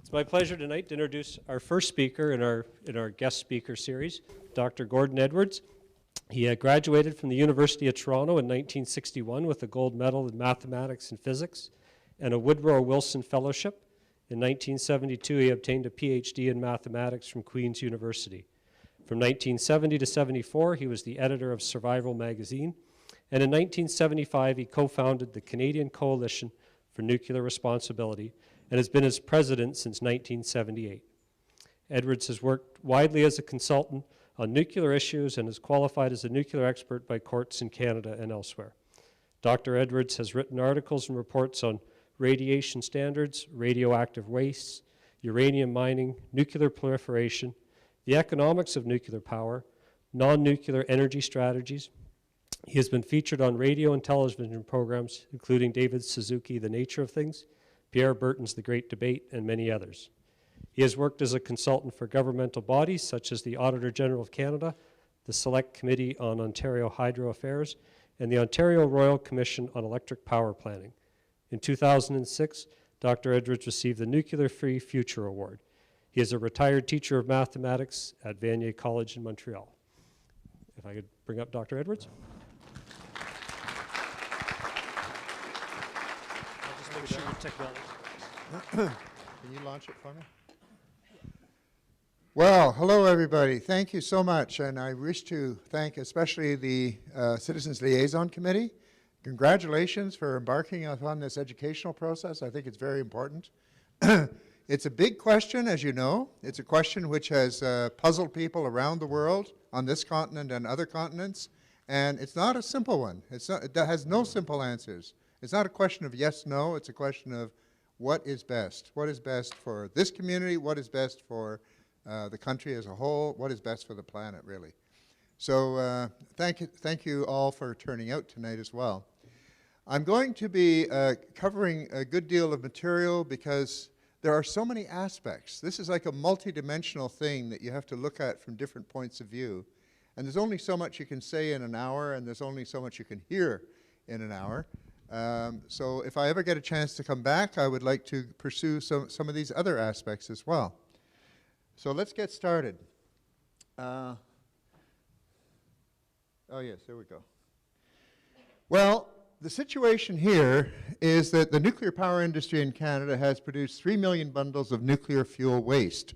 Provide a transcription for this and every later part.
It's my pleasure tonight to introduce our first speaker in our guest speaker series, Dr. Gordon Edwards. He graduated from the University of Toronto in 1961 with a gold medal in mathematics and physics and a Woodrow Wilson Fellowship. In 1972, he obtained a PhD in mathematics from Queen's University. From 1970 to 74, he was the editor of Survival magazine, and in 1975, he co-founded the Canadian Coalition for Nuclear Responsibility and has been its president since 1978. Edwards has worked widely as a consultant on nuclear issues and is qualified as a nuclear expert by courts in Canada and elsewhere. Dr. Edwards has written articles and reports on radiation standards, radioactive wastes, uranium mining, nuclear proliferation, the economics of nuclear power, non-nuclear energy strategies. He has been featured on radio and television programs, including David Suzuki, The Nature of Things, Pierre Burton's The Great Debate, and many others. He has worked as a consultant for governmental bodies such as the Auditor General of Canada, the Select Committee on Ontario Hydro Affairs, and the Ontario Royal Commission on Electric Power Planning. In 2006, Dr. Edwards received the Nuclear Free Future Award. He is a retired teacher of mathematics at Vanier College in Montreal. If I could bring up Dr. Edwards. I'll just make sure your technology. Can you launch it for me? Well, hello everybody. Thank you so much, and I wish to thank especially the Citizens Liaison Committee. Congratulations for embarking upon this educational process. I think it's very important. It's a big question, as you know. It's a question which has puzzled people around the world, on this continent and other continents, and it's not a simple one. It has no simple answers. It's not a question of yes, no. It's a question of what is best. What is best for this community? What is best for the country as a whole? What is best for the planet, really? So thank you all for turning out tonight as well. I'm going to be covering a good deal of material because there are so many aspects. This is like a multidimensional thing that you have to look at from different points of view. And there's only so much you can say in an hour, and there's only so much you can hear in an hour. So if I ever get a chance to come back, I would like to pursue some of these other aspects as well. So let's get started. Oh yes, there we go. Well, the situation here is that the nuclear power industry in Canada has produced 3 million bundles of nuclear fuel waste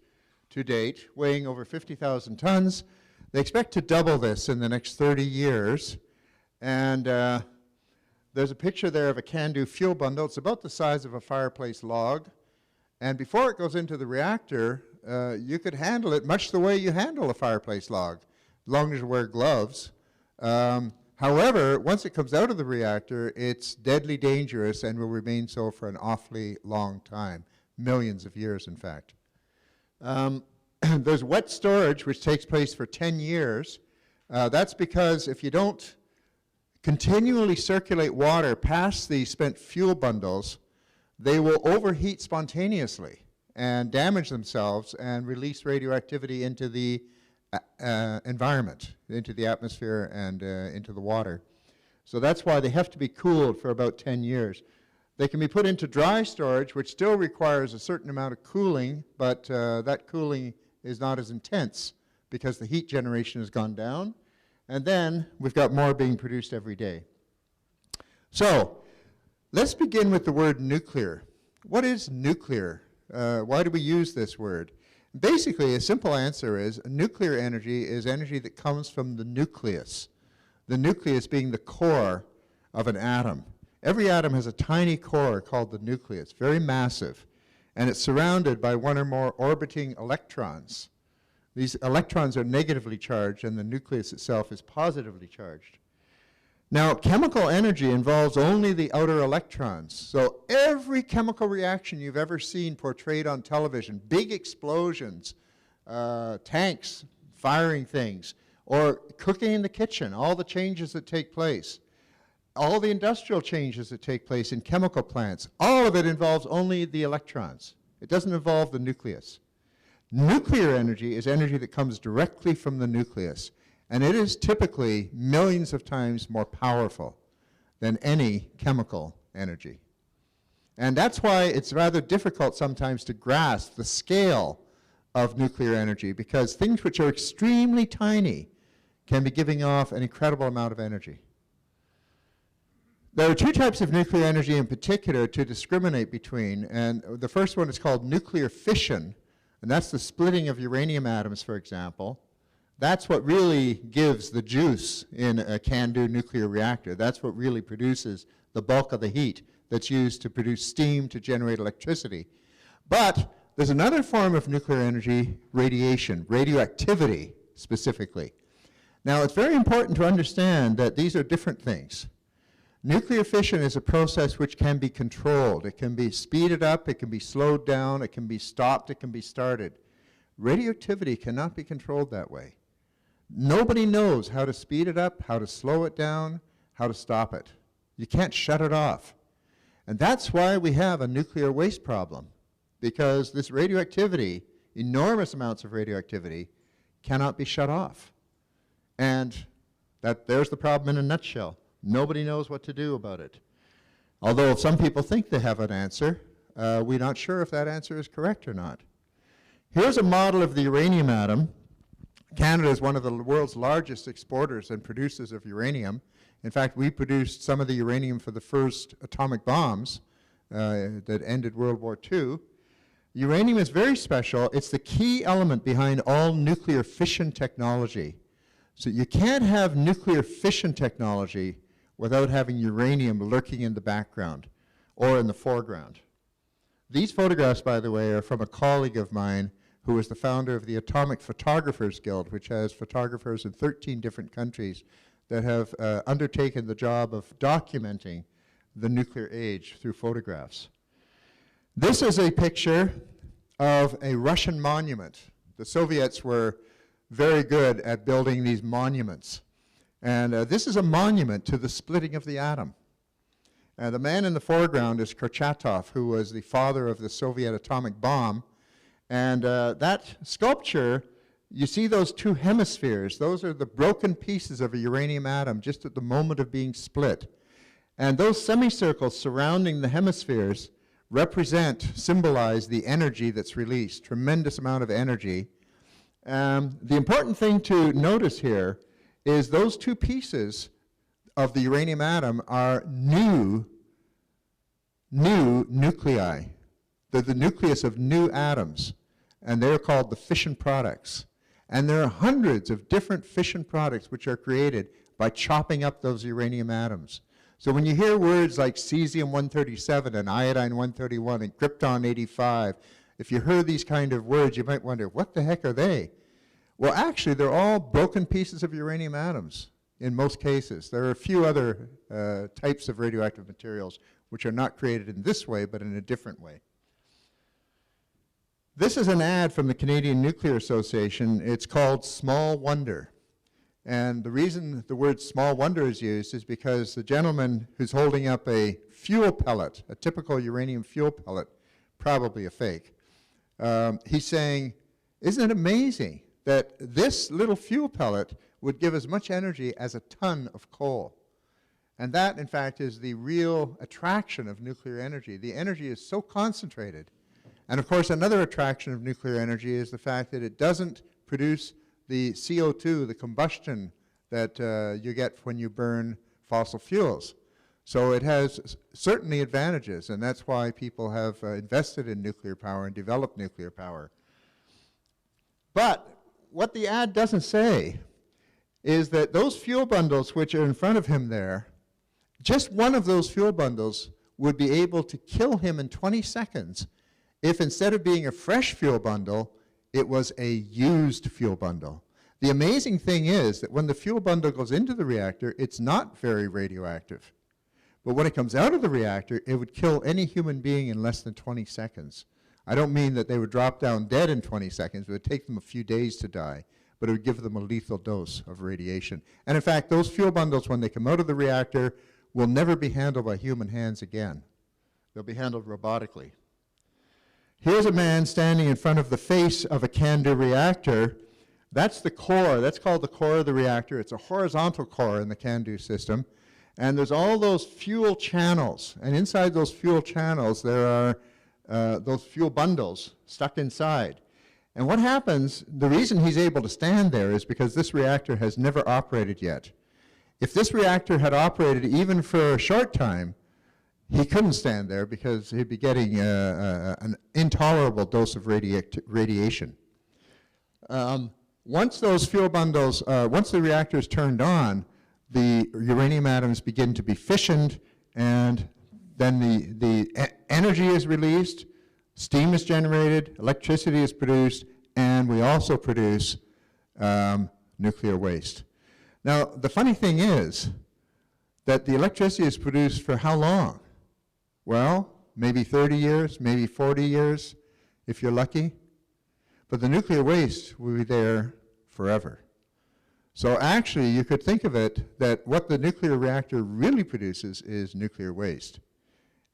to date, weighing over 50,000 tons. They expect to double this in the next 30 years. And there's a picture there of a CANDU fuel bundle. It's about the size of a fireplace log. And before it goes into the reactor, you could handle it much the way you handle a fireplace log, as long as you wear gloves. However, once it comes out of the reactor, it's deadly dangerous and will remain so for an awfully long time, millions of years, in fact. There's wet storage, which takes place for 10 years. That's because if you don't continually circulate water past the spent fuel bundles, they will overheat spontaneously and damage themselves and release radioactivity into the environment, into the atmosphere and into the water. So that's why they have to be cooled for about 10 years. They can be put into dry storage, which still requires a certain amount of cooling, but that cooling is not as intense because the heat generation has gone down. And then we've got more being produced every day. So let's begin with the word nuclear. What is nuclear? Why do we use this word? Basically, a simple answer is nuclear energy is energy that comes from the nucleus being the core of an atom. Every atom has a tiny core called the nucleus, very massive, and it's surrounded by one or more orbiting electrons. These electrons are negatively charged, and the nucleus itself is positively charged. Now, chemical energy involves only the outer electrons. So every chemical reaction you've ever seen portrayed on television, big explosions, tanks firing things, or cooking in the kitchen, all the changes that take place, all the industrial changes that take place in chemical plants, all of it involves only the electrons. It doesn't involve the nucleus. Nuclear energy is energy that comes directly from the nucleus. And it is typically millions of times more powerful than any chemical energy. And that's why it's rather difficult sometimes to grasp the scale of nuclear energy, because things which are extremely tiny can be giving off an incredible amount of energy. There are two types of nuclear energy in particular to discriminate between, and the first one is called nuclear fission, and that's the splitting of uranium atoms, for example. That's what really gives the juice in a CANDU nuclear reactor. That's what really produces the bulk of the heat that's used to produce steam to generate electricity. But there's another form of nuclear energy, radiation, radioactivity specifically. Now, it's very important to understand that these are different things. Nuclear fission is a process which can be controlled. It can be speeded up, it can be slowed down, it can be stopped, it can be started. Radioactivity cannot be controlled that way. Nobody knows how to speed it up, how to slow it down, how to stop it. You can't shut it off. And that's why we have a nuclear waste problem, because this radioactivity, enormous amounts of radioactivity, cannot be shut off. And there's the problem in a nutshell. Nobody knows what to do about it. Although some people think they have an answer, we're not sure if that answer is correct or not. Here's a model of the uranium atom. Canada is one of the world's largest exporters and producers of uranium. In fact, we produced some of the uranium for the first atomic bombs that ended World War II. Uranium is very special. It's the key element behind all nuclear fission technology. So you can't have nuclear fission technology without having uranium lurking in the background or in the foreground. These photographs, by the way, are from a colleague of mine who is the founder of the Atomic Photographers Guild, which has photographers in 13 different countries that have undertaken the job of documenting the nuclear age through photographs. This is a picture of a Russian monument. The Soviets were very good at building these monuments. And this is a monument to the splitting of the atom. The man in the foreground is Kurchatov, who was the father of the Soviet atomic bomb. And that sculpture, you see those two hemispheres. Those are the broken pieces of a uranium atom just at the moment of being split. And those semicircles surrounding the hemispheres symbolize the energy that's released, tremendous amount of energy. The important thing to notice here is those two pieces of the uranium atom are new nuclei. They're the nucleus of new atoms, and they're called the fission products. And there are hundreds of different fission products which are created by chopping up those uranium atoms. So when you hear words like cesium-137 and iodine-131 and krypton-85, if you heard these kind of words, you might wonder, what the heck are they? Well, actually, they're all broken pieces of uranium atoms in most cases. There are a few other types of radioactive materials which are not created in this way, but in a different way. This is an ad from the Canadian Nuclear Association. It's called Small Wonder. And the reason the word small wonder is used is because the gentleman who's holding up a fuel pellet, a typical uranium fuel pellet, probably a fake, he's saying, isn't it amazing that this little fuel pellet would give as much energy as a ton of coal? And that, in fact, is the real attraction of nuclear energy. The energy is so concentrated. And of course, another attraction of nuclear energy is the fact that it doesn't produce the CO2, the combustion that you get when you burn fossil fuels. So it has certainly advantages, and that's why people have invested in nuclear power and developed nuclear power. But what the ad doesn't say is that those fuel bundles which are in front of him there, just one of those fuel bundles would be able to kill him in 20 seconds if instead of being a fresh fuel bundle, it was a used fuel bundle. The amazing thing is that when the fuel bundle goes into the reactor, it's not very radioactive. But when it comes out of the reactor, it would kill any human being in less than 20 seconds. I don't mean that they would drop down dead in 20 seconds. It would take them a few days to die, but it would give them a lethal dose of radiation. And in fact, those fuel bundles, when they come out of the reactor, will never be handled by human hands again. They'll be handled robotically. Here's a man standing in front of the face of a CANDU reactor. That's the core. That's called the core of the reactor. It's a horizontal core in the CANDU system. And there's all those fuel channels. And inside those fuel channels, there are those fuel bundles stuck inside. And what happens, the reason he's able to stand there is because this reactor has never operated yet. If this reactor had operated even for a short time, he couldn't stand there because he'd be getting an intolerable dose of radiation. Once those fuel bundles, once the reactor is turned on, the uranium atoms begin to be fissioned, and then the energy is released, steam is generated, electricity is produced, and we also produce nuclear waste. Now, the funny thing is that the electricity is produced for how long? Well, maybe 30 years, maybe 40 years, if you're lucky. But the nuclear waste will be there forever. So actually, you could think of it that what the nuclear reactor really produces is nuclear waste.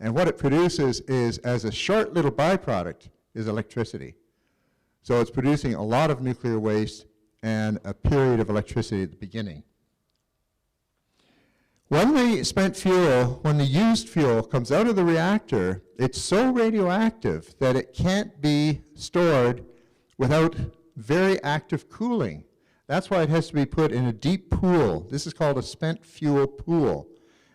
And what it produces is, as a short little byproduct, is electricity. So it's producing a lot of nuclear waste and a period of electricity at the beginning. When the spent fuel, when the used fuel comes out of the reactor, it's so radioactive that it can't be stored without very active cooling. That's why it has to be put in a deep pool. This is called a spent fuel pool.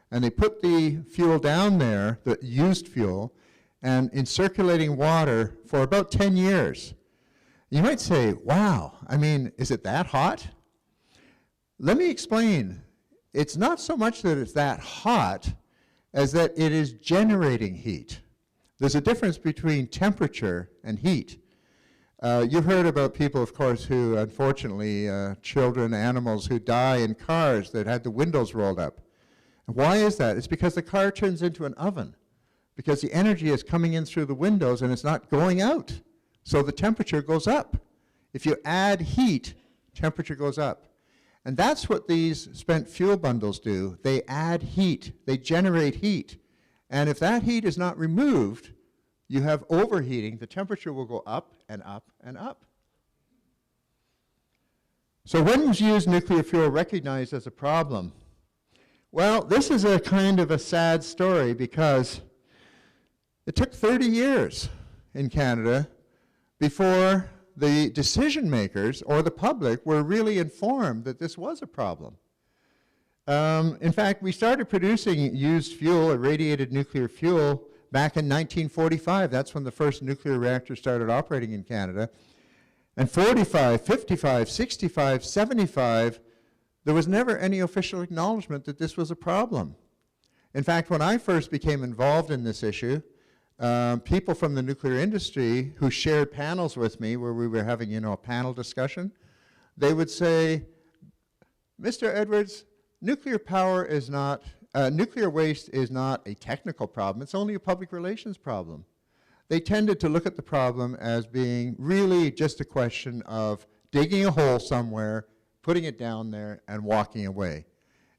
And they put the fuel down there, the used fuel, and in circulating water for about 10 years. You might say, wow, I mean, is it that hot? Let me explain. It's not so much that it's that hot as that it is generating heat. There's a difference between temperature and heat. You've heard about people, of course, who, unfortunately, children, animals who die in cars that had the windows rolled up. And why is that? It's because the car turns into an oven, because the energy is coming in through the windows and it's not going out. So the temperature goes up. If you add heat, temperature goes up. And that's what these spent fuel bundles do. They add heat. They generate heat. And if that heat is not removed, you have overheating. The temperature will go up and up and up. So when was used nuclear fuel recognized as a problem? Well, this is a kind of a sad story because it took 30 years in Canada before the decision makers or the public were really informed that this was a problem. In fact, we started producing used fuel, irradiated nuclear fuel, back in 1945. That's when the first nuclear reactor started operating in Canada. And 45, 55, 65, 75, there was never any official acknowledgement that this was a problem. In fact, when I first became involved in this issue, people from the nuclear industry who shared panels with me where we were having, a panel discussion, they would say, Mr. Edwards, nuclear power is not, nuclear waste is not a technical problem, it's only a public relations problem. They tended to look at the problem as being really just a question of digging a hole somewhere, putting it down there, and walking away.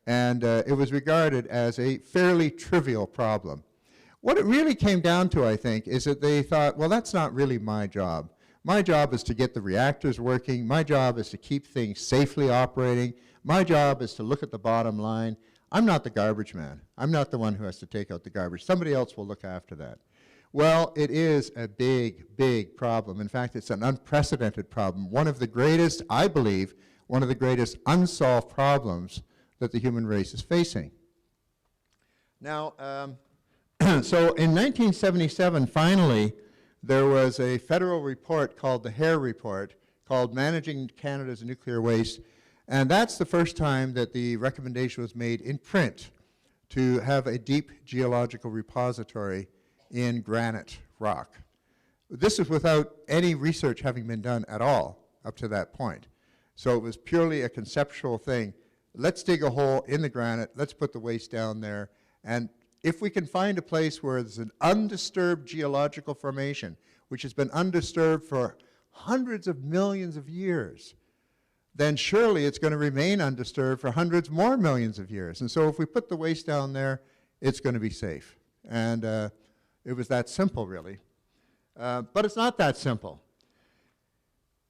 And it was regarded as a fairly trivial problem. What it really came down to, I think, is that they thought, well, that's not really my job. My job is to get the reactors working. My job is to keep things safely operating. My job is to look at the bottom line. I'm not the garbage man. I'm not the one who has to take out the garbage. Somebody else will look after that. Well, it is a big, big problem. In fact, it's an unprecedented problem. One of the greatest, I believe, one of the greatest unsolved problems that the human race is facing. Now, so in 1977, finally, there was a federal report called the Hare Report, called Managing Canada's Nuclear Waste, and that's the first time that the recommendation was made in print to have a deep geological repository in granite rock. This is without any research having been done at all up to that point. So it was purely a conceptual thing. Let's dig a hole in the granite, let's put the waste down there, and if we can find a place where there's an undisturbed geological formation, which has been undisturbed for hundreds of millions of years, then surely it's going to remain undisturbed for hundreds more millions of years. And so if we put the waste down there, it's going to be safe. And it was that simple, really. But it's not that simple.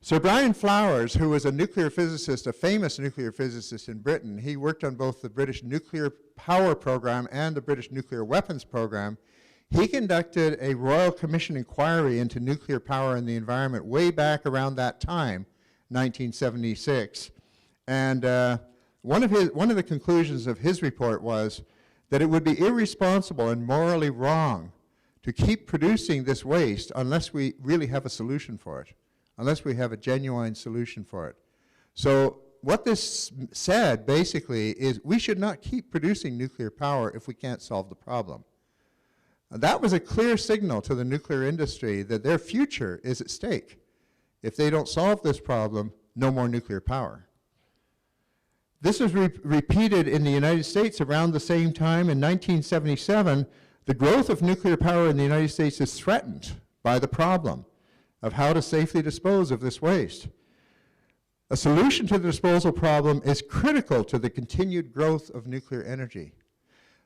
Sir Brian Flowers, who was a nuclear physicist, a famous nuclear physicist in Britain, he worked on both the British nuclear power program and the British nuclear weapons program. He conducted a Royal Commission inquiry into nuclear power and the environment way back around that time, 1976. And one of the conclusions of his report was that it would be irresponsible and morally wrong to keep producing this waste unless we really have a solution for it, unless we have a genuine solution for it. So what this said basically is we should not keep producing nuclear power if we can't solve the problem. That was a clear signal to the nuclear industry that their future is at stake. If they don't solve this problem, no more nuclear power. This was repeated in the United States around the same time. In 1977, the growth of nuclear power in the United States is threatened by the problem of how to safely dispose of this waste. A solution to the disposal problem is critical to the continued growth of nuclear energy.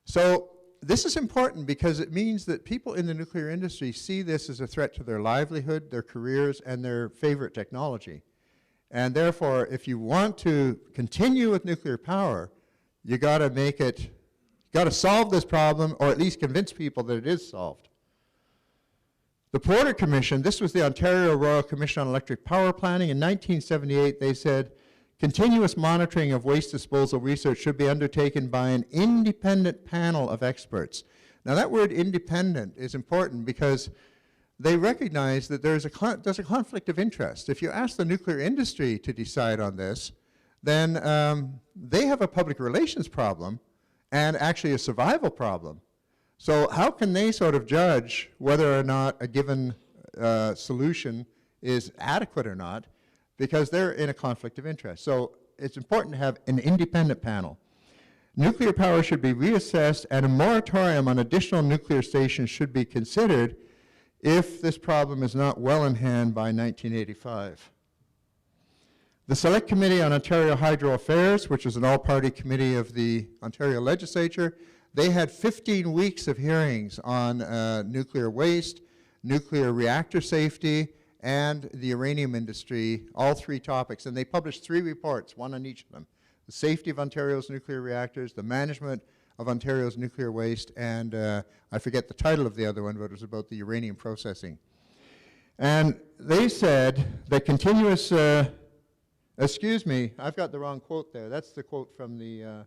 So this is important because it means that people in the nuclear industry see this as a threat to their livelihood, their careers, and their favorite technology. And therefore, if you want to continue with nuclear power, you got to make it, got to solve this problem, or at least convince people that it is solved. The Porter Commission, this was the Ontario Royal Commission on Electric Power Planning. In 1978, they said, continuous monitoring of waste disposal research should be undertaken by an independent panel of experts. Now that word independent is important because they recognize that there's a conflict of interest. If you ask the nuclear industry to decide on this, then they have a public relations problem and actually a survival problem. So how can they sort of judge whether or not a given solution is adequate or not, because they're in a conflict of interest. So it's important to have an independent panel. Nuclear power should be reassessed, and a moratorium on additional nuclear stations should be considered if this problem is not well in hand by 1985. The Select Committee on Ontario Hydro Affairs, which is an all-party committee of the Ontario Legislature, they had 15 weeks of hearings on nuclear waste, nuclear reactor safety, and the uranium industry, all three topics. And they published 3 reports, one on each of them. The safety of Ontario's nuclear reactors, the management of Ontario's nuclear waste, and I forget the title of the other one, but it was about the uranium processing. And they said that continuous, excuse me, I've got the wrong quote there. That's the quote from the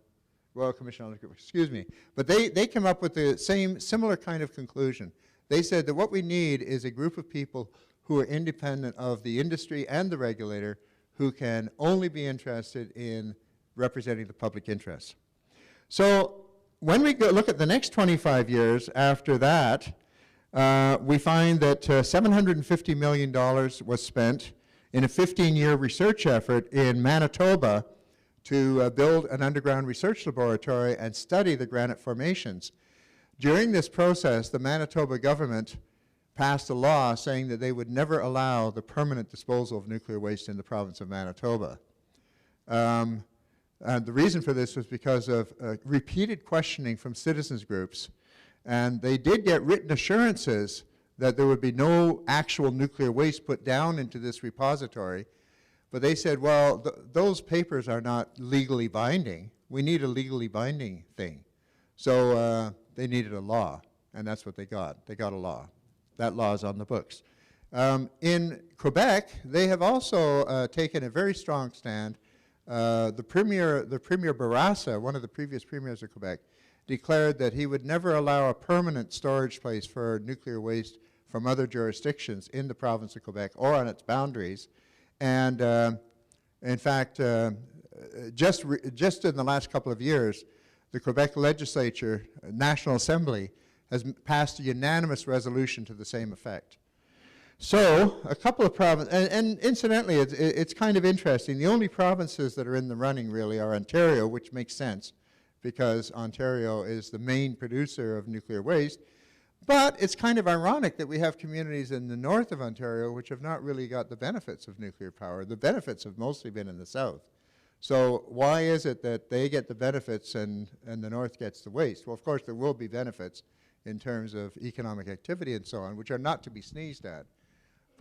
Royal Commission on Electric, excuse me. But they came up with the similar kind of conclusion. They said that what we need is a group of people who are independent of the industry and the regulator, who can only be interested in representing the public interest. So when we look at the next 25 years after that, we find that $750 million was spent in a 15-year research effort in Manitoba to build an underground research laboratory and study the granite formations. During this process, the Manitoba government passed a law saying that they would never allow the permanent disposal of nuclear waste in the province of Manitoba. And the reason for this was because of repeated questioning from citizens groups. And they did get written assurances that there would be no actual nuclear waste put down into this repository. But they said, well, those papers are not legally binding. We need a legally binding thing. So they needed a law, and that's what they got. They got a law. That law is on the books. In Quebec, they have also taken a very strong stand. The Premier Bourassa, one of the previous premiers of Quebec, declared that he would never allow a permanent storage place for nuclear waste from other jurisdictions in the province of Quebec or on its boundaries. And in fact, just in the last couple of years, the Quebec Legislature, National Assembly, has passed a unanimous resolution to the same effect. So a couple of provinces, and incidentally, it's kind of interesting. The only provinces that are in the running really are Ontario, which makes sense because Ontario is the main producer of nuclear waste. But it's kind of ironic that we have communities in the north of Ontario which have not really got the benefits of nuclear power. The benefits have mostly been in the south. So why is it that they get the benefits and the north gets the waste? Well, of course, there will be benefits in terms of economic activity and so on, which are not to be sneezed at.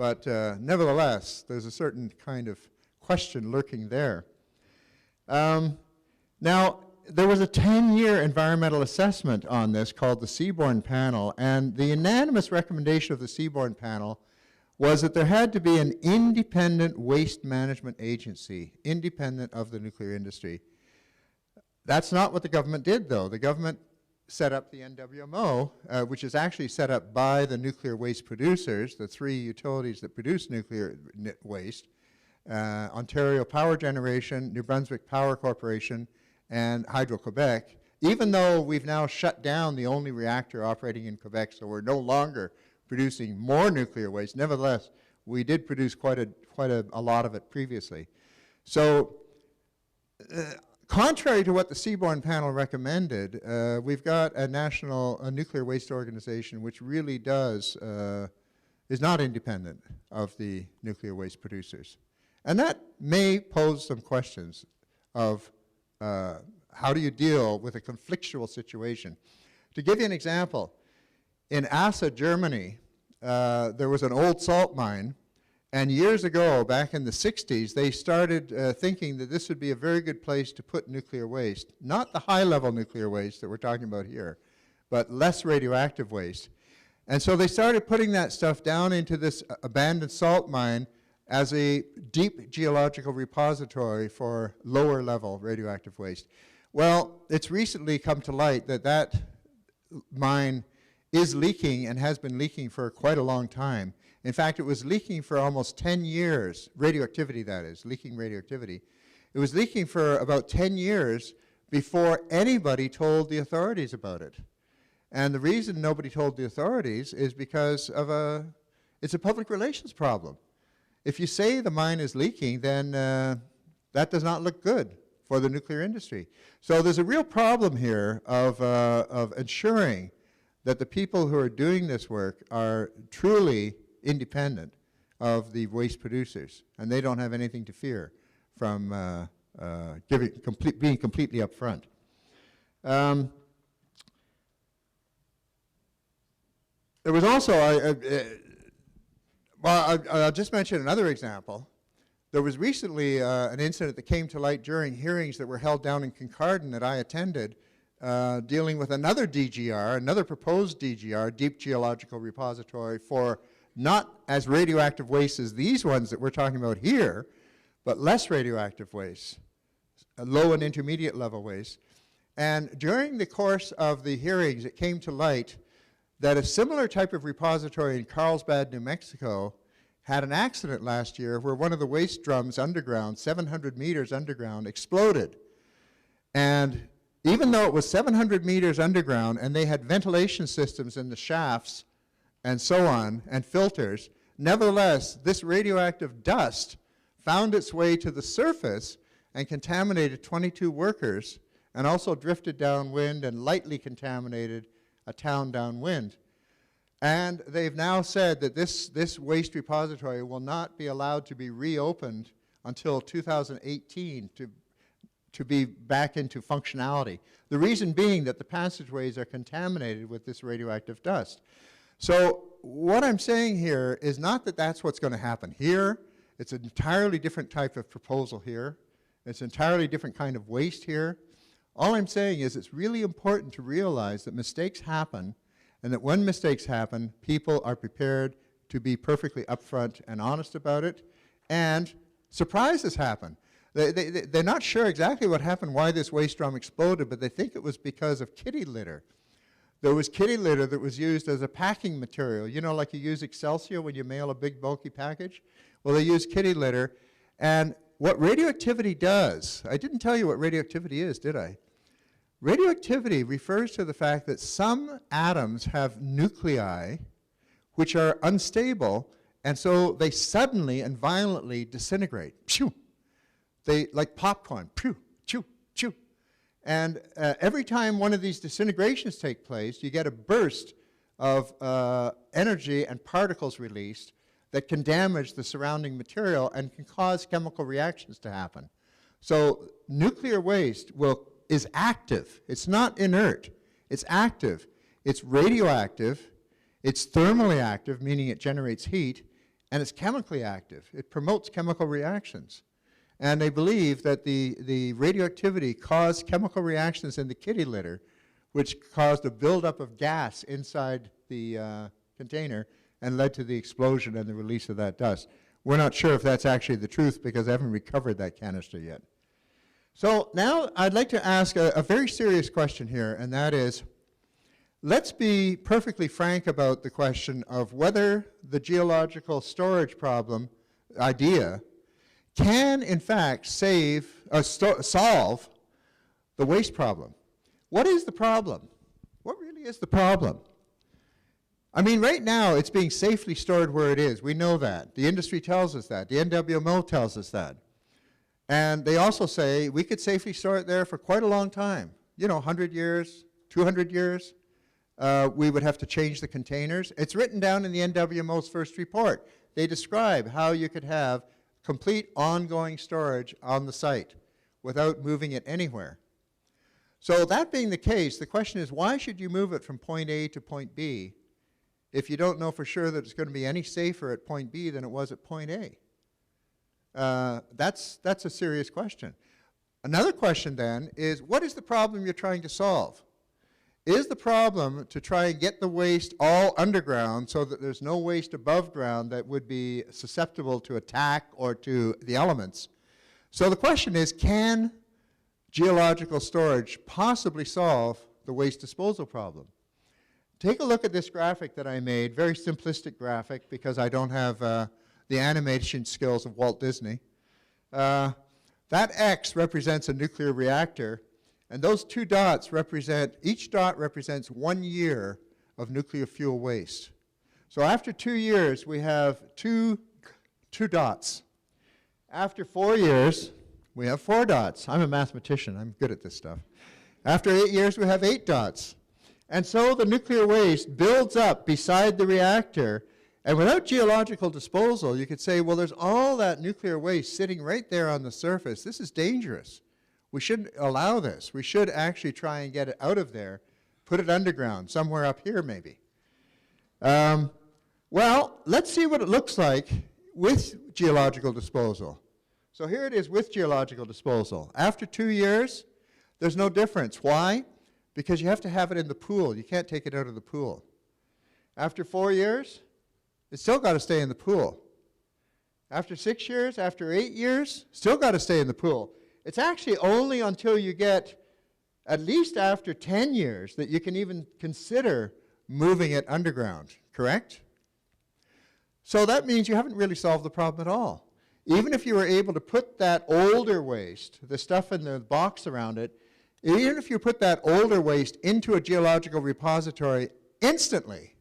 But nevertheless, there's a certain kind of question lurking there. Now, there was a 10-year environmental assessment on this called the Seaborne Panel, and the unanimous recommendation of the Seaborne Panel was that there had to be an independent waste management agency, independent of the nuclear industry. That's not what the government did, though. The government set up the NWMO, which is actually set up by the nuclear waste producers, the three utilities that produce nuclear waste, Ontario Power Generation, New Brunswick Power Corporation, and Hydro-Quebec. Even though we've now shut down the only reactor operating in Quebec, so we're no longer producing more nuclear waste, nevertheless, we did produce quite a lot of it previously. So, contrary to what the Seaborne Panel recommended, we've got a national nuclear waste organization which really is not independent of the nuclear waste producers. And that may pose some questions of how do you deal with a conflictual situation. To give you an example, in Asse, Germany, there was an old salt mine, and years ago, back in the 60s, they started thinking that this would be a very good place to put nuclear waste. Not the high-level nuclear waste that we're talking about here, but less radioactive waste. And so they started putting that stuff down into this abandoned salt mine as a deep geological repository for lower-level radioactive waste. Well, it's recently come to light that that mine is leaking and has been leaking for quite a long time. In fact, it was leaking for almost 10 years, radioactivity that is, leaking radioactivity. It was leaking for about 10 years before anybody told the authorities about it. And the reason nobody told the authorities is because of it's a public relations problem. If you say the mine is leaking, then that does not look good for the nuclear industry. So there's a real problem here of ensuring that the people who are doing this work are truly independent of the waste producers, and they don't have anything to fear from being completely upfront. There was also, I'll just mention another example. There was recently an incident that came to light during hearings that were held down in Kincardine that I attended, dealing with another DGR, another proposed DGR, Deep Geological Repository, for not as radioactive waste as these ones that we're talking about here, but less radioactive waste, low and intermediate level waste. And during the course of the hearings, it came to light that a similar type of repository in Carlsbad, New Mexico, had an accident last year where one of the waste drums underground, 700 meters underground, exploded. And even though it was 700 meters underground and they had ventilation systems in the shafts and so on, and filters, nevertheless, this radioactive dust found its way to the surface and contaminated 22 workers, and also drifted downwind and lightly contaminated a town downwind. And they've now said that this waste repository will not be allowed to be reopened until 2018 to be back into functionality. The reason being that the passageways are contaminated with this radioactive dust. So what I'm saying here is not that that's what's going to happen here. It's an entirely different type of proposal here. It's an entirely different kind of waste here. All I'm saying is it's really important to realize that mistakes happen, and that when mistakes happen, people are prepared to be perfectly upfront and honest about it, and surprises happen. They're not sure exactly what happened, why this waste drum exploded, but they think it was because of kitty litter. There was kitty litter that was used as a packing material. You know, like you use Excelsior when you mail a big bulky package? Well, they use kitty litter. And what radioactivity does, I didn't tell you what radioactivity is, did I? Radioactivity refers to the fact that some atoms have nuclei which are unstable, and so they suddenly and violently disintegrate. Phew! They, like popcorn, pew, chew, chew. And every time one of these disintegrations take place, you get a burst of energy and particles released that can damage the surrounding material and can cause chemical reactions to happen. So nuclear waste is active. It's not inert. It's active. It's radioactive. It's thermally active, meaning it generates heat, and it's chemically active. It promotes chemical reactions. And they believe that the radioactivity caused chemical reactions in the kitty litter, which caused a buildup of gas inside the container and led to the explosion and the release of that dust. We're not sure if that's actually the truth because I haven't recovered that canister yet. So now I'd like to ask a very serious question here, and that is, let's be perfectly frank about the question of whether the geological storage problem idea can, in fact, solve the waste problem. What is the problem? What really is the problem? I mean, right now, it's being safely stored where it is. We know that. The industry tells us that. The NWMO tells us that. And they also say we could safely store it there for quite a long time. You know, 100 years, 200 years. We would have to change the containers. It's written down in the NWMO's first report. They describe how you could have complete ongoing storage on the site without moving it anywhere. So that being the case, the question is, why should you move it from point A to point B if you don't know for sure that it's going to be any safer at point B than it was at point A? That's a serious question. Another question then is, what is the problem you're trying to solve? Is the problem to try and get the waste all underground so that there's no waste above ground that would be susceptible to attack or to the elements? So the question is, can geological storage possibly solve the waste disposal problem? Take a look at this graphic that I made, very simplistic graphic because I don't have the animation skills of Walt Disney. That X represents a nuclear reactor, and those two dots represent, each dot represents 1 year of nuclear fuel waste. So after 2 years, we have two dots. After 4 years, we have 4 dots. I'm a mathematician. I'm good at this stuff. After 8 years, we have 8 dots. And so the nuclear waste builds up beside the reactor, and without geological disposal, you could say, well, there's all that nuclear waste sitting right there on the surface. This is dangerous. We shouldn't allow this. We should actually try and get it out of there, put it underground, somewhere up here maybe. Well, let's see what it looks like with geological disposal. So here it is with geological disposal. After 2 years, there's no difference. Why? Because you have to have it in the pool. You can't take it out of the pool. After 4 years, it's still got to stay in the pool. After 6 years, after 8 years, still got to stay in the pool. It's actually only until you get at least after 10 years that you can even consider moving it underground, correct? So that means you haven't really solved the problem at all. Even if you were able to put that older waste, the stuff in the box around it, even if you put that older waste into a geological repository instantly,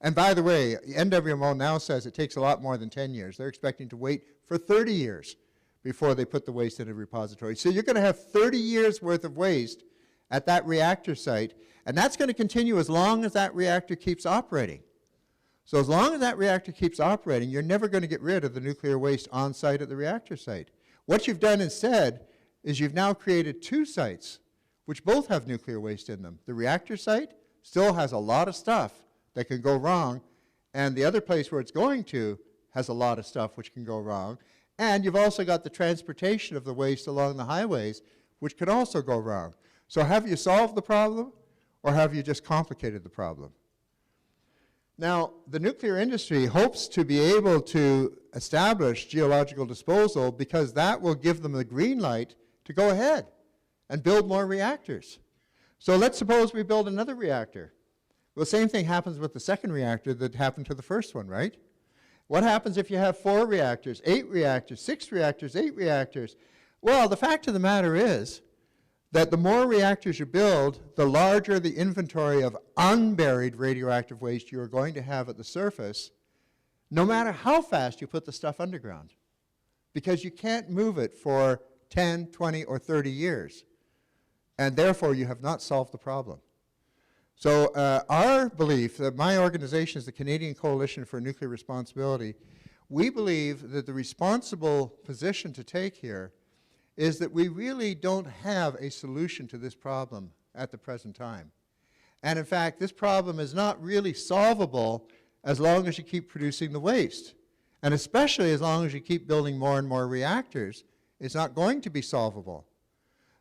and by the way, NWMO now says it takes a lot more than 10 years. They're expecting to wait for 30 years before they put the waste in a repository. So you're going to have 30 years worth of waste at that reactor site, and that's going to continue as long as that reactor keeps operating. So as long as that reactor keeps operating, you're never going to get rid of the nuclear waste on site at the reactor site. What you've done instead is you've now created 2 sites which both have nuclear waste in them. The reactor site still has a lot of stuff that can go wrong, and the other place where it's going to has a lot of stuff which can go wrong. And you've also got the transportation of the waste along the highways, which could also go wrong. So have you solved the problem, or have you just complicated the problem? Now, the nuclear industry hopes to be able to establish geological disposal because that will give them the green light to go ahead and build more reactors. So let's suppose we build another reactor. Well, the same thing happens with the second reactor that happened to the first one, right? What happens if you have 4 reactors, 8 reactors, 6 reactors, 8 reactors? Well, the fact of the matter is that the more reactors you build, the larger the inventory of unburied radioactive waste you are going to have at the surface, no matter how fast you put the stuff underground, because you can't move it for 10, 20, or 30 years, and therefore you have not solved the problem. So our belief, that my organization is the Canadian Coalition for Nuclear Responsibility, we believe that the responsible position to take here is that we really don't have a solution to this problem at the present time. And in fact, this problem is not really solvable as long as you keep producing the waste. And especially as long as you keep building more and more reactors, it's not going to be solvable.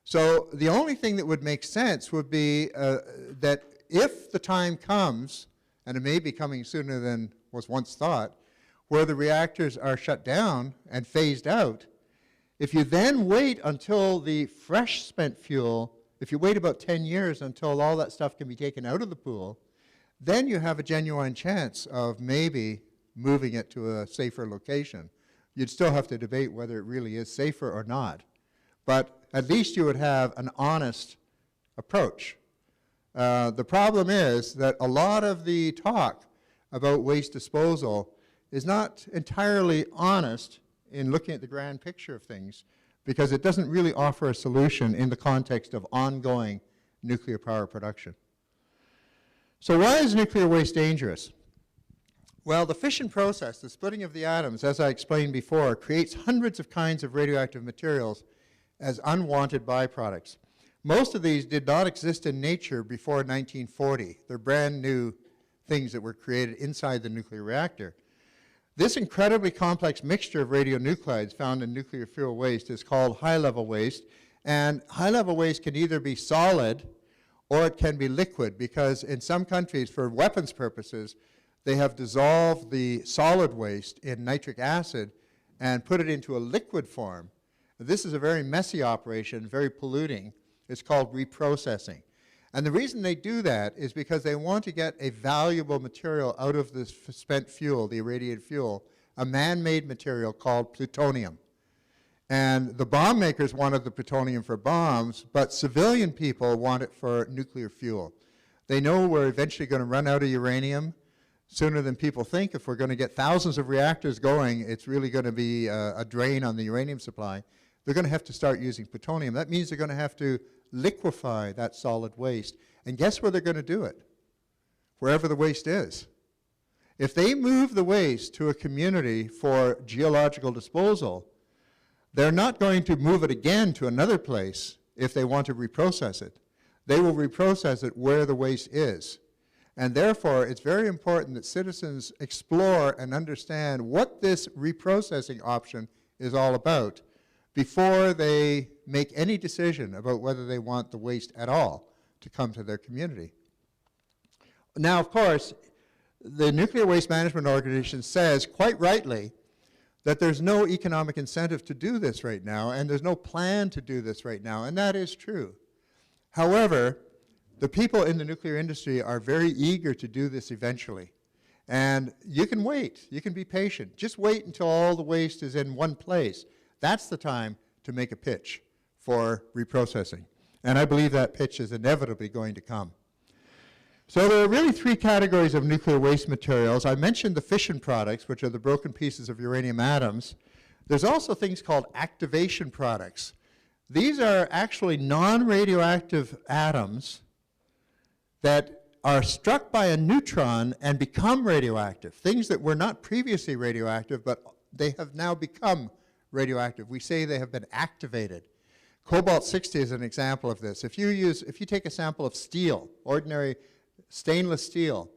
So the only thing that would make sense would be that if the time comes, and it may be coming sooner than was once thought, where the reactors are shut down and phased out, if you then wait until the fresh spent fuel, if you wait about 10 years until all that stuff can be taken out of the pool, then you have a genuine chance of maybe moving it to a safer location. You'd still have to debate whether it really is safer or not. But at least you would have an honest approach. The problem is that a lot of the talk about waste disposal is not entirely honest in looking at the grand picture of things, because it doesn't really offer a solution in the context of ongoing nuclear power production. So why is nuclear waste dangerous? Well, the fission process, the splitting of the atoms, as I explained before, creates hundreds of kinds of radioactive materials as unwanted byproducts. Most of these did not exist in nature before 1940. They're brand new things that were created inside the nuclear reactor. This incredibly complex mixture of radionuclides found in nuclear fuel waste is called high-level waste, and high-level waste can either be solid or it can be liquid, because in some countries, for weapons purposes, they have dissolved the solid waste in nitric acid and put it into a liquid form. This is a very messy operation, very polluting. It's called reprocessing. And the reason they do that is because they want to get a valuable material out of this spent fuel, the irradiated fuel, a man-made material called plutonium. And the bomb makers wanted the plutonium for bombs, but civilian people want it for nuclear fuel. They know we're eventually going to run out of uranium sooner than people think. If we're going to get thousands of reactors going, it's really going to be a drain on the uranium supply. They're going to have to start using plutonium. That means they're going to have to liquefy that solid waste. And guess where they're going to do it? Wherever the waste is. If they move the waste to a community for geological disposal, they're not going to move it again to another place if they want to reprocess it. They will reprocess it where the waste is. And therefore, it's very important that citizens explore and understand what this reprocessing option is all about before they make any decision about whether they want the waste at all to come to their community. Now, of course, the Nuclear Waste Management Organization says, quite rightly, that there's no economic incentive to do this right now, and there's no plan to do this right now, and that is true. However, the people in the nuclear industry are very eager to do this eventually. And you can wait. You can be patient. Just wait until all the waste is in one place. That's the time to make a pitch for reprocessing. And I believe that pitch is inevitably going to come. So there are really three categories of nuclear waste materials. I mentioned the fission products, which are the broken pieces of uranium atoms. There's also things called activation products. These are actually non-radioactive atoms that are struck by a neutron and become radioactive, things that were not previously radioactive, but they have now become radioactive. We say they have been activated. Cobalt-60 is an example of this. If you take a sample of steel, ordinary stainless steel,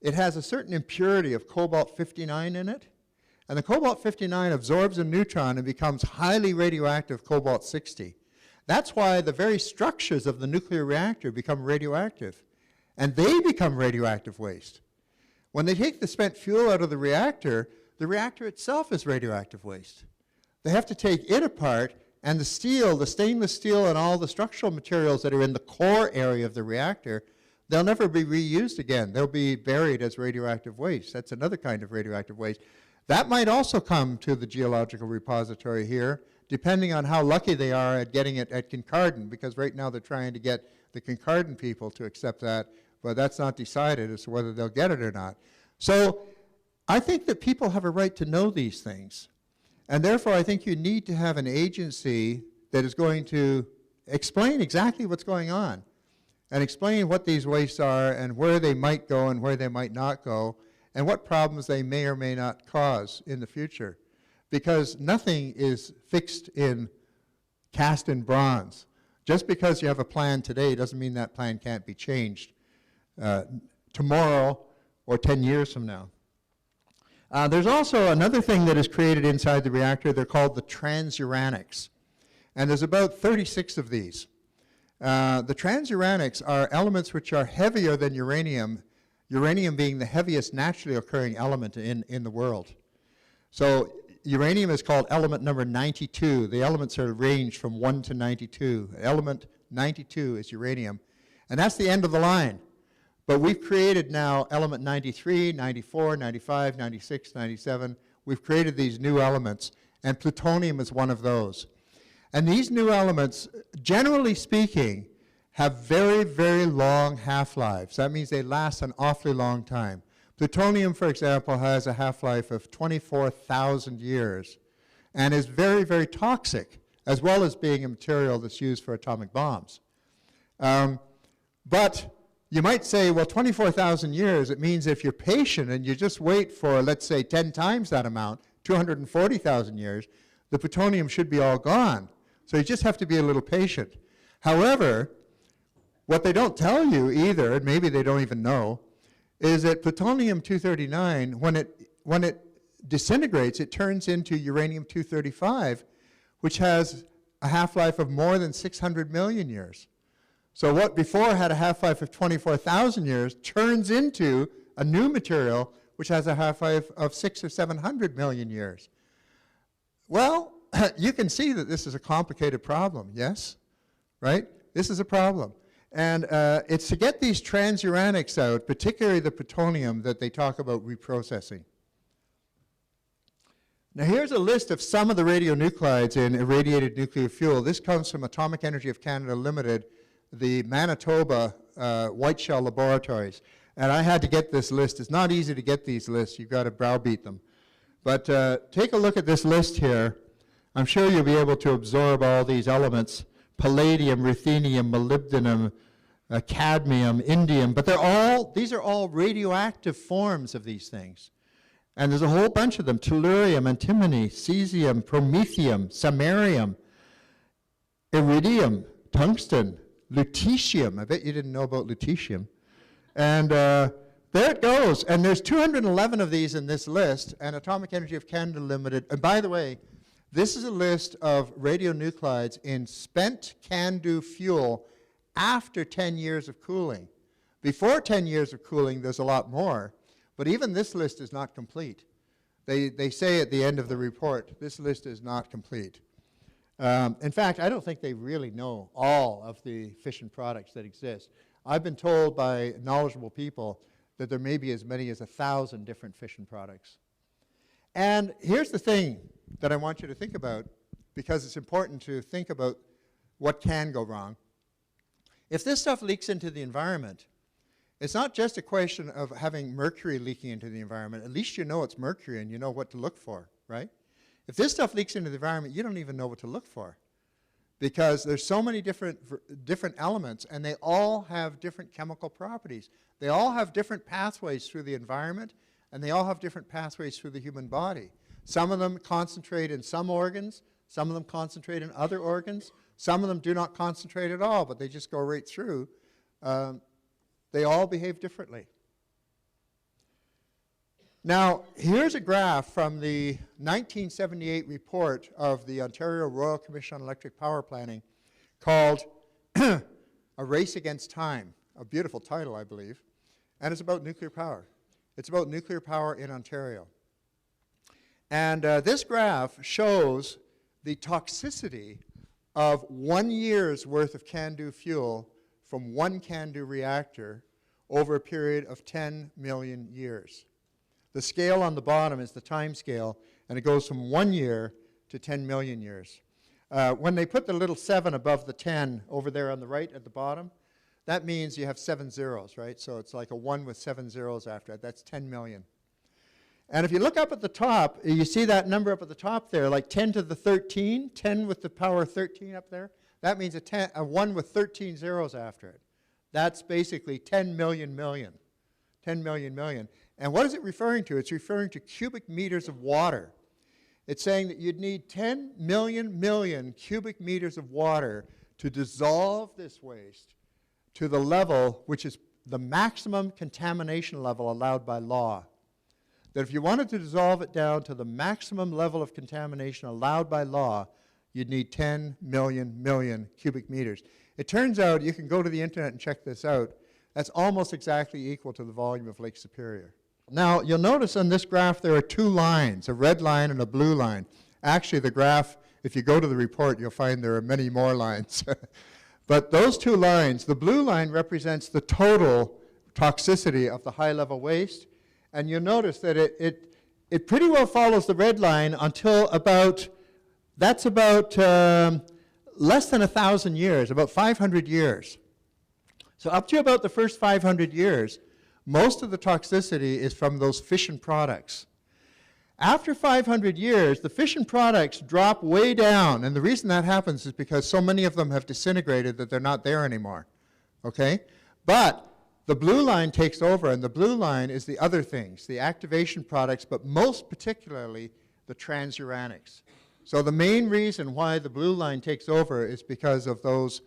it has a certain impurity of cobalt-59 in it, and the cobalt-59 absorbs a neutron and becomes highly radioactive cobalt-60. That's why the very structures of the nuclear reactor become radioactive. And they become radioactive waste. When they take the spent fuel out of the reactor itself is radioactive waste. They have to take it apart, and the steel, the stainless steel, and all the structural materials that are in the core area of the reactor, they'll never be reused again. They'll be buried as radioactive waste. That's another kind of radioactive waste. That might also come to the geological repository here, depending on how lucky they are at getting it at Kincardine, because right now they're trying to get the Kincardine people to accept that, but that's not decided as to whether they'll get it or not. So I think that people have a right to know these things. And therefore, I think you need to have an agency that is going to explain exactly what's going on and explain what these wastes are and where they might go and where they might not go and what problems they may or may not cause in the future. Because nothing is fixed in cast in bronze. Just because you have a plan today doesn't mean that plan can't be changed tomorrow or 10 years from now. There's also another thing that is created inside the reactor. They're called the transuranics. And there's about 36 of these. The transuranics are elements which are heavier than uranium, uranium being the heaviest naturally occurring element in the world. So uranium is called element number 92. The elements are ranged from 1 to 92. Element 92 is uranium. And that's the end of the line. But we've created now element 93, 94, 95, 96, 97. We've created these new elements, and plutonium is one of those. And these new elements, generally speaking, have very, very long half-lives. That means they last an awfully long time. Plutonium, for example, has a half-life of 24,000 years and is very, very toxic, as well as being a material that's used for atomic bombs. But you might say, well, 24,000 years, it means if you're patient and you just wait for, let's say, 10 times that amount, 240,000 years, the plutonium should be all gone. So you just have to be a little patient. However, what they don't tell you either, and maybe they don't even know, is that plutonium-239, when it disintegrates, it turns into uranium-235, which has a half-life of more than 600 million years. So what before had a half-life of 24,000 years turns into a new material which has a half-life of 600 or 700 million years. Well, you can see that this is a complicated problem, yes? Right? This is a problem. And it's to get these transuranics out, particularly the plutonium, that they talk about reprocessing. Now here's a list of some of the radionuclides in irradiated nuclear fuel. This comes from Atomic Energy of Canada Limited, the Manitoba White Shell Laboratories. And I had to get this list. It's not easy to get these lists. You've got to browbeat them. But take a look at this list here. I'm sure you'll be able to absorb all these elements: palladium, ruthenium, molybdenum, cadmium, indium. But these are all radioactive forms of these things. And there's a whole bunch of them: tellurium, antimony, cesium, promethium, samarium, iridium, tungsten, lutetium. I bet you didn't know about lutetium. And there it goes. And there's 211 of these in this list, and Atomic Energy of Canada Limited. And by the way, this is a list of radionuclides in spent CANDU fuel after 10 years of cooling. Before 10 years of cooling, there's a lot more. But even this list is not complete. They say at the end of the report, this list is not complete. In fact, I don't think they really know all of the fission products that exist. I've been told by knowledgeable people that there may be as many as 1,000 different fission products. And here's the thing that I want you to think about, because it's important to think about what can go wrong. If this stuff leaks into the environment, it's not just a question of having mercury leaking into the environment. At least you know it's mercury and you know what to look for, right? If this stuff leaks into the environment, you don't even know what to look for, because there's so many different elements, and they all have different chemical properties. They all have different pathways through the environment, and they all have different pathways through the human body. Some of them concentrate in some organs, some of them concentrate in other organs, some of them do not concentrate at all, but they just go right through. They all behave differently. Now, here's a graph from the 1978 report of the Ontario Royal Commission on Electric Power Planning called A Race Against Time, a beautiful title, I believe, and it's about nuclear power. It's about nuclear power in Ontario. And this graph shows the toxicity of 1 year's worth of CANDU fuel from one CANDU reactor over a period of 10 million years. The scale on the bottom is the time scale, and it goes from 1 year to 10 million years. When they put the little 7 above the 10 over there on the right at the bottom, that means you have 7 zeros, right? So it's like a 1 with 7 zeros after it. That's 10 million. And if you look up at the top, you see that number up at the top there, like 10 to the 13, 10 with the power 13 up there. That means a 1 with 13 zeros after it. That's basically 10 million million. 10 million million. And what is it referring to? It's referring to cubic meters of water. It's saying that you'd need 10 million million cubic meters of water to dissolve this waste to the level which is the maximum contamination level allowed by law. that if you wanted to dissolve it down to the maximum level of contamination allowed by law, you'd need 10 million cubic meters. It turns out, you can go to the internet and check this out, that's almost exactly equal to the volume of Lake Superior. Now, you'll notice on this graph there are two lines, a red line and a blue line. Actually, the graph, if you go to the report, you'll find there are many more lines. But those two lines, the blue line represents the total toxicity of the high-level waste, and you'll notice that it pretty well follows the red line until about, that's about less than 1,000 years, about 500 years. So up to about the first 500 years, most of the toxicity is from those fission products. After 500 years, the fission products drop way down, and the reason that happens is because so many of them have disintegrated that they're not there anymore, okay? But the blue line takes over, and the blue line is the other things, the activation products, but most particularly the transuranics. So the main reason why the blue line takes over is because of those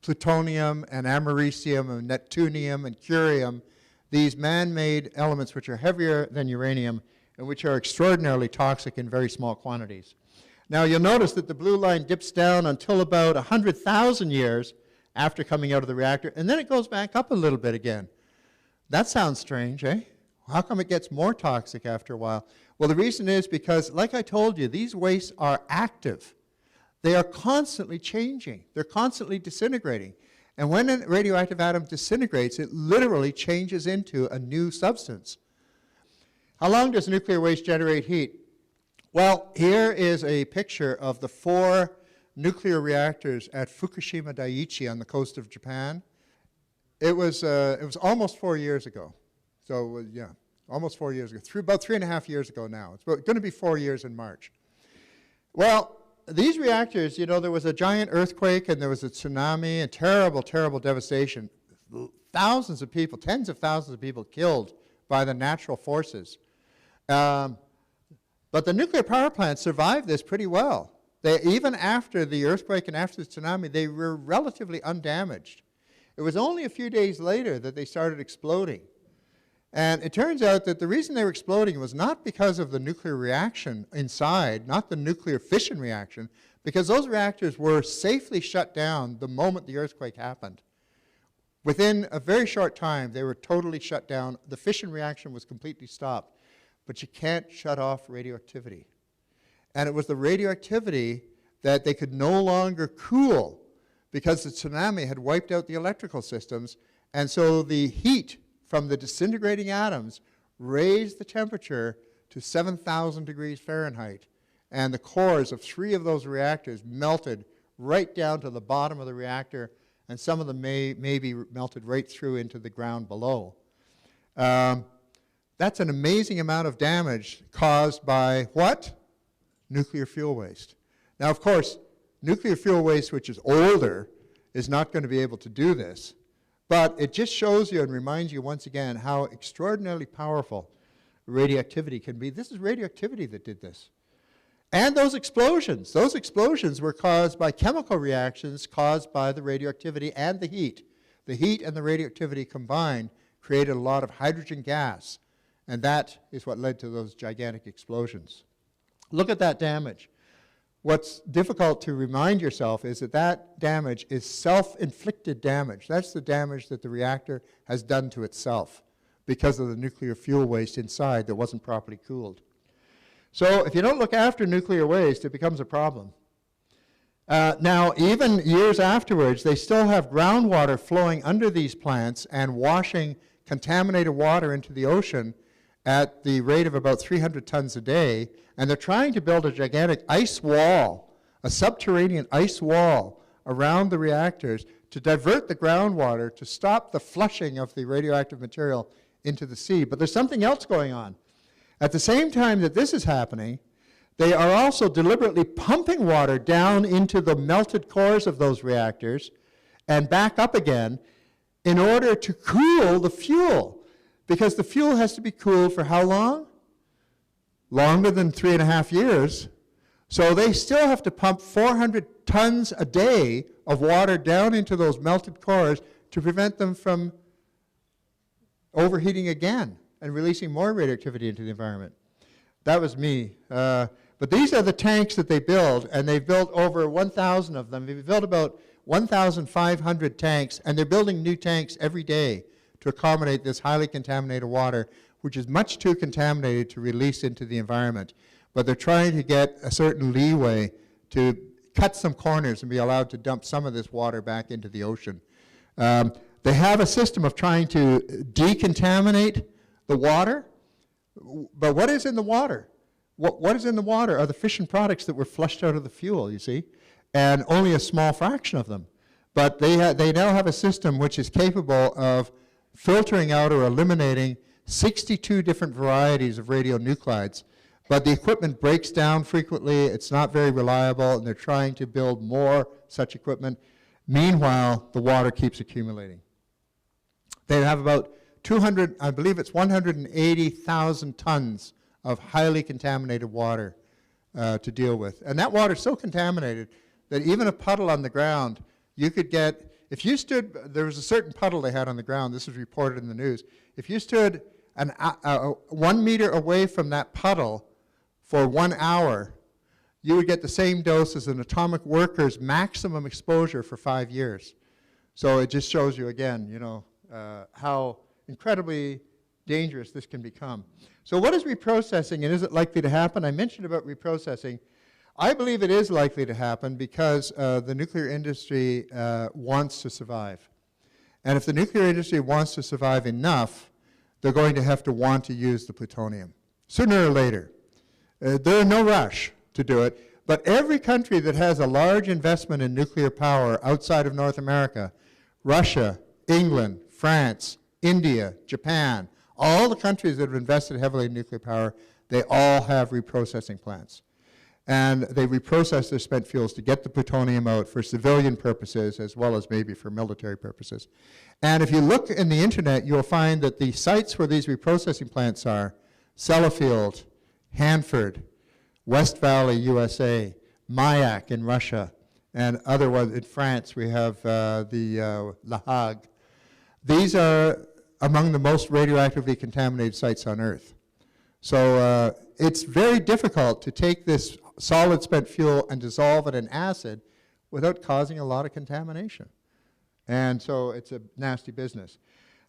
plutonium and americium and neptunium and curium, these man-made elements which are heavier than uranium and which are extraordinarily toxic in very small quantities. Now you'll notice that the blue line dips down until about 100,000 years after coming out of the reactor, and then it goes back up a little bit again. That sounds strange, eh? How come it gets more toxic after a while? Well, the reason is because, like I told you, these wastes are active. They are constantly changing. They're constantly disintegrating. And when a radioactive atom disintegrates, it literally changes into a new substance. How long does nuclear waste generate heat? Well, here is a picture of the 4 nuclear reactors at Fukushima Daiichi on the coast of Japan. It was almost 4 years ago. So, yeah, almost 4 years ago. About 3.5 years ago now. It's going to be 4 years in March. Well, these reactors, you know, there was a giant earthquake and there was a tsunami and terrible, terrible devastation. Thousands of people, tens of thousands of people killed by the natural forces. But the nuclear power plants survived this pretty well. Even after the earthquake and after the tsunami, they were relatively undamaged. It was only a few days later that they started exploding. And it turns out that the reason they were exploding was not because of the nuclear reaction inside, not the nuclear fission reaction, because those reactors were safely shut down the moment the earthquake happened. Within a very short time, they were totally shut down. The fission reaction was completely stopped. But you can't shut off radioactivity. And it was the radioactivity that they could no longer cool because the tsunami had wiped out the electrical systems, and so the heat from the disintegrating atoms raised the temperature to 7,000 degrees Fahrenheit, and the cores of 3 of those reactors melted right down to the bottom of the reactor, and some of them maybe melted right through into the ground below. That's an amazing amount of damage caused by what? Nuclear fuel waste. Now, of course, nuclear fuel waste, which is older, is not going to be able to do this. But it just shows you and reminds you once again how extraordinarily powerful radioactivity can be. This is radioactivity that did this. And those explosions were caused by chemical reactions caused by the radioactivity and the heat. The heat and the radioactivity combined created a lot of hydrogen gas, and that is what led to those gigantic explosions. Look at that damage. What's difficult to remind yourself is that that damage is self-inflicted damage. That's the damage that the reactor has done to itself because of the nuclear fuel waste inside that wasn't properly cooled. So if you don't look after nuclear waste, it becomes a problem. Now, even years afterwards, they still have groundwater flowing under these plants and washing contaminated water into the ocean at the rate of about 300 tons a day, and they're trying to build a gigantic ice wall, a subterranean ice wall around the reactors to divert the groundwater to stop the flushing of the radioactive material into the sea. But there's something else going on. At the same time that this is happening, they are also deliberately pumping water down into the melted cores of those reactors and back up again in order to cool the fuel. Because the fuel has to be cooled for how long? Longer than 3.5 years. So they still have to pump 400 tons a day of water down into those melted cores to prevent them from overheating again. and releasing more radioactivity into the environment. That was me. But these are the tanks that they build, and they've built over 1,000 of them. They've built about 1,500 tanks, and they're building new tanks every day to accommodate this highly contaminated water, which is much too contaminated to release into the environment. But they're trying to get a certain leeway to cut some corners and be allowed to dump some of this water back into the ocean. They have a system of trying to decontaminate the water, but what is in the water? What is in the water are the fission products that were flushed out of the fuel, you see, and only a small fraction of them. But they now have a system which is capable of filtering out or eliminating 62 different varieties of radionuclides. But the equipment breaks down frequently, it's not very reliable, and they're trying to build more such equipment. Meanwhile, the water keeps accumulating. They have about 200, I believe it's 180,000 tons of highly contaminated water to deal with. And that water is so contaminated that even a puddle on the ground, you could get, if you stood, there was a certain puddle they had on the ground, this was reported in the news, if you stood 1 meter away from that puddle for 1 hour, you would get the same dose as an atomic worker's maximum exposure for 5 years. So it just shows you again, you know, how incredibly dangerous this can become. So what is reprocessing, and is it likely to happen? I mentioned about reprocessing. I believe it is likely to happen because the nuclear industry wants to survive. And if the nuclear industry wants to survive enough, they're going to have to want to use the plutonium, sooner or later. They're in no rush to do it, but every country that has a large investment in nuclear power outside of North America, Russia, England, France, India, Japan, all the countries that have invested heavily in nuclear power, they all have reprocessing plants. And they reprocess their spent fuels to get the plutonium out for civilian purposes as well as maybe for military purposes. And if you look in the internet, you'll find that the sites where these reprocessing plants are, Sellafield, Hanford, West Valley, USA, Mayak in Russia, and other ones in France. We have the La Hague. These are among the most radioactively contaminated sites on Earth. So it's very difficult to take this solid spent fuel and dissolve it in acid without causing a lot of contamination. And so it's a nasty business.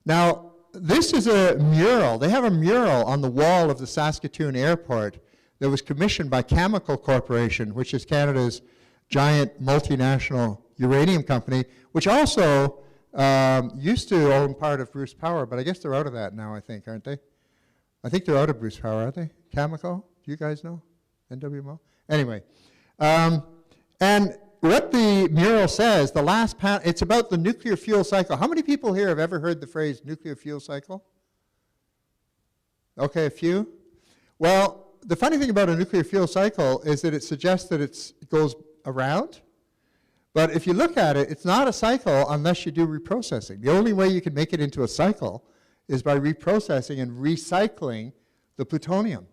Now, this is a mural. They have a mural on the wall of the Saskatoon airport that was commissioned by Chemical Corporation, which is Canada's giant multinational uranium company, which also used to own part of Bruce Power, but I guess they're out of that now, I think, aren't they? I think they're out of Bruce Power, aren't they? Chemical? Do you guys know? NWMO? Anyway. And what the mural says, the last panel, it's about the nuclear fuel cycle. How many people here have ever heard the phrase nuclear fuel cycle? Okay, a few. Well, the funny thing about a nuclear fuel cycle is that it suggests that it goes around. But if you look at it, it's not a cycle unless you do reprocessing. The only way you can make it into a cycle is by reprocessing and recycling the plutonium.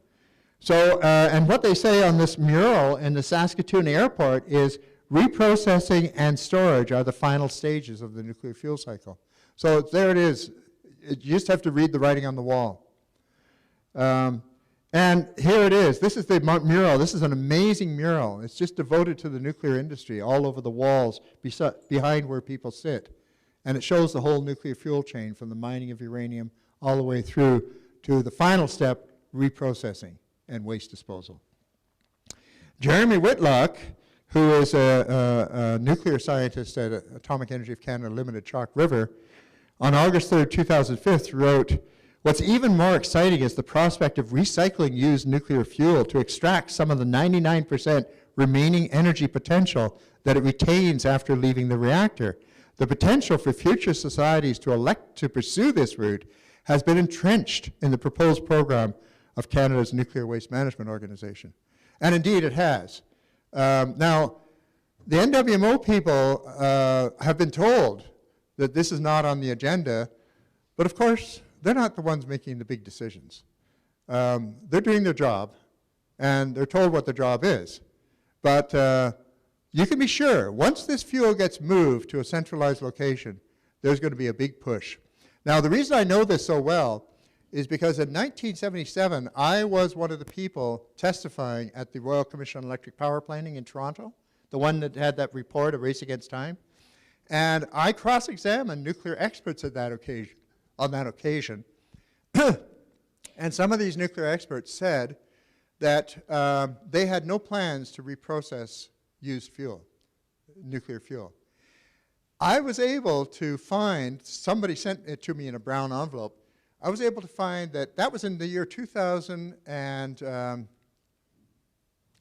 So, and what they say on this mural in the Saskatoon airport is reprocessing and storage are the final stages of the nuclear fuel cycle. So there it is. You just have to read the writing on the wall. And here it is. This is the mural. This is an amazing mural. It's just devoted to the nuclear industry all over the walls behind where people sit. And it shows the whole nuclear fuel chain from the mining of uranium all the way through to the final step, reprocessing and waste disposal. Jeremy Whitlock, who is a nuclear scientist at Atomic Energy of Canada Limited, Chalk River, on August 3rd, 2005, wrote, "What's even more exciting is the prospect of recycling used nuclear fuel to extract some of the 99% remaining energy potential that it retains after leaving the reactor. The potential for future societies to elect to pursue this route has been entrenched in the proposed program of Canada's Nuclear Waste Management Organization." And indeed it has. Now, the NWMO people have been told that this is not on the agenda, but of course, they're not the ones making the big decisions. They're doing their job, and they're told what their job is. But you can be sure, once this fuel gets moved to a centralized location, there's going to be a big push. Now, the reason I know this so well is because in 1977, I was one of the people testifying at the Royal Commission on Electric Power Planning in Toronto, the one that had that report, A Race Against Time. And I cross-examined nuclear experts at that occasion, on that occasion. And some of these nuclear experts said that they had no plans to reprocess used fuel, nuclear fuel. I was able to find, somebody sent it to me in a brown envelope, I was able to find that that was in the year 2000 and,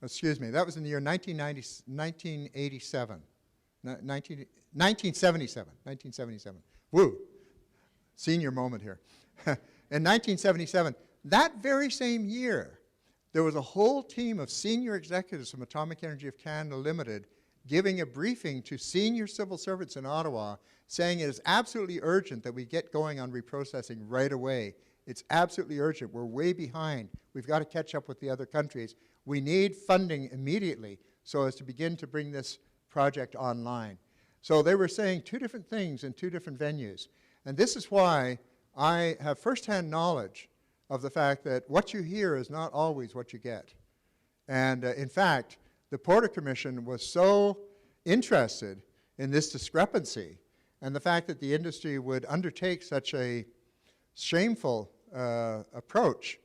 excuse me, that was in the year 1987, 1977. Woo, senior moment here. In 1977, that very same year, there was a whole team of senior executives from Atomic Energy of Canada Limited giving a briefing to senior civil servants in Ottawa saying it is absolutely urgent that we get going on reprocessing right away. It's absolutely urgent. We're way behind. We've got to catch up with the other countries. We need funding immediately so as to begin to bring this project online. So they were saying two different things in two different venues. And this is why I have firsthand knowledge of the fact that what you hear is not always what you get. And in fact, the Porter Commission was so interested in this discrepancy and the fact that the industry would undertake such a shameful approach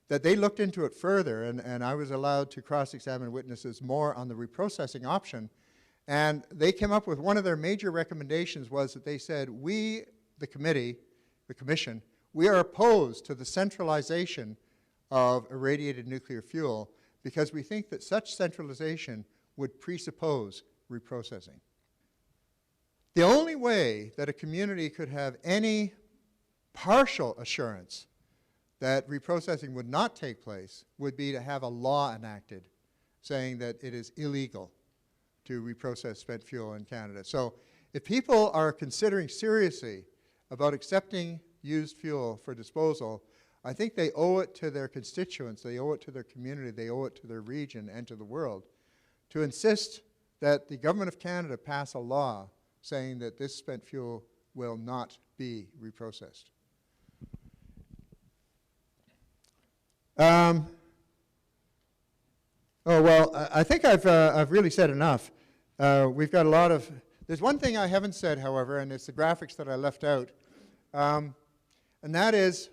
that they looked into it further, and I was allowed to cross-examine witnesses more on the reprocessing option. And they came up with one of their major recommendations was that they said, we, the committee, the commission, we are opposed to the centralization of irradiated nuclear fuel because we think that such centralization would presuppose reprocessing. The only way that a community could have any partial assurance that reprocessing would not take place would be to have a law enacted saying that it is illegal to reprocess spent fuel in Canada. So if people are considering seriously about accepting used fuel for disposal, I think they owe it to their constituents, they owe it to their community, they owe it to their region and to the world to insist that the Government of Canada pass a law saying that this spent fuel will not be reprocessed. Oh, well, I think I've really said enough. We've got a lot of, there's one thing I haven't said, however, and it's the graphics that I left out, and that is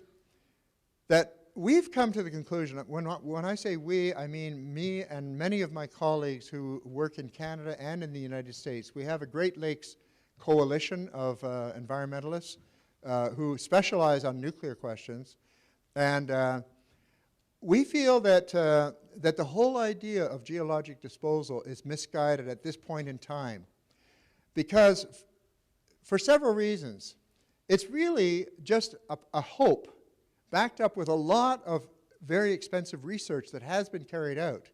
that we've come to the conclusion, that when I say we, I mean me and many of my colleagues who work in Canada and in the United States. We have a Great Lakes coalition of environmentalists who specialize on nuclear questions, and we feel that, that the whole idea of geologic disposal is misguided at this point in time because for several reasons. It's really just a hope backed up with a lot of very expensive research that has been carried out.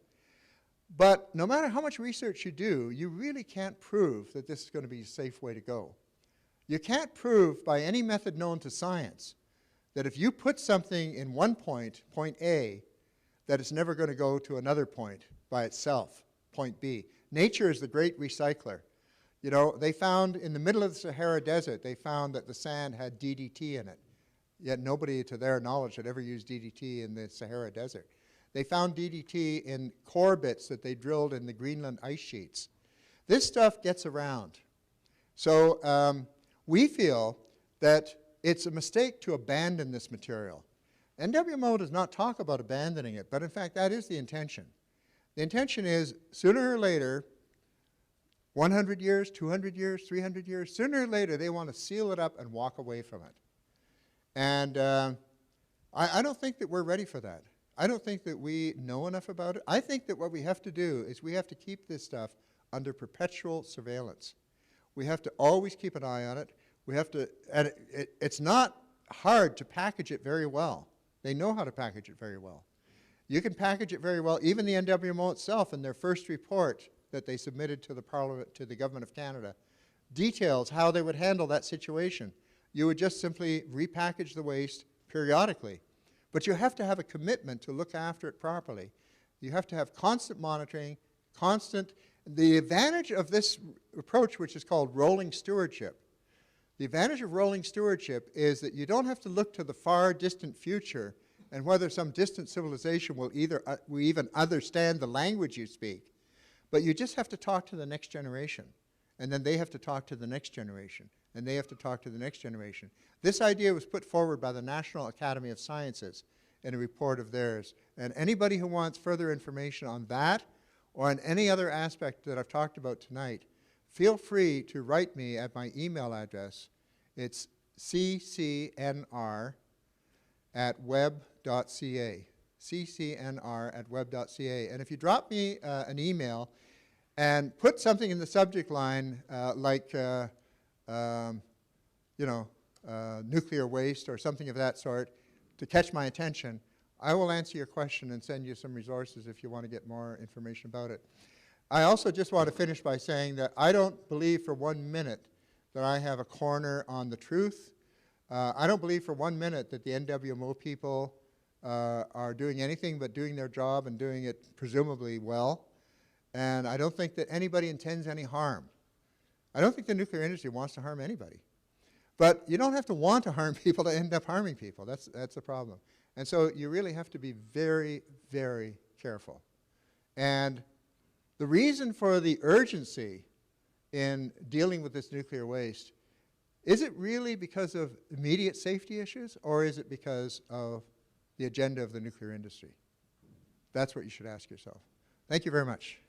But no matter how much research you do, you really can't prove that this is going to be a safe way to go. You can't prove by any method known to science that if you put something in one point, point A, that it's never going to go to another point by itself, point B. Nature is the great recycler. You know, they found in the middle of the Sahara Desert, they found that the sand had DDT in it. Yet nobody, to their knowledge, had ever used DDT in the Sahara Desert. They found DDT in core bits that they drilled in the Greenland ice sheets. This stuff gets around. So we feel that it's a mistake to abandon this material. NWMO does not talk about abandoning it, but in fact that is the intention. The intention is sooner or later, 100 years, 200 years, 300 years, sooner or later they want to seal it up and walk away from it. And I don't think that we're ready for that. I don't think that we know enough about it. I think that what we have to do is we have to keep this stuff under perpetual surveillance. We have to always keep an eye on it. We have to, and it's not hard to package it very well. They know how to package it very well. You can package it very well. Even the NWMO itself, in their first report that they submitted to the Parliament, to the Government of Canada, details how they would handle that situation. You would just simply repackage the waste periodically. But you have to have a commitment to look after it properly. You have to have constant monitoring, the advantage of this approach, which is called rolling stewardship. The advantage of rolling stewardship is that you don't have to look to the far distant future and whether some distant civilization will even understand the language you speak, but you just have to talk to the next generation, and then they have to talk to the next generation, and they have to talk to the next generation. This idea was put forward by the National Academy of Sciences in a report of theirs, and anybody who wants further information on that or on any other aspect that I've talked about tonight, feel free to write me at my email address. It's ccnr@web.ca, ccnr@web.ca. And if you drop me an email and put something in the subject line like, nuclear waste or something of that sort to catch my attention, I will answer your question and send you some resources if you want to get more information about it. I also just want to finish by saying that I don't believe for 1 minute that I have a corner on the truth. I don't believe for 1 minute that the NWMO people are doing anything but doing their job and doing it presumably well. And I don't think that anybody intends any harm. I don't think the nuclear industry wants to harm anybody. But you don't have to want to harm people to end up harming people. That's the problem. And so you really have to be very, very careful. And the reason for the urgency in dealing with this nuclear waste, is it really because of immediate safety issues, or is it because of the agenda of the nuclear industry? That's what you should ask yourself. Thank you very much.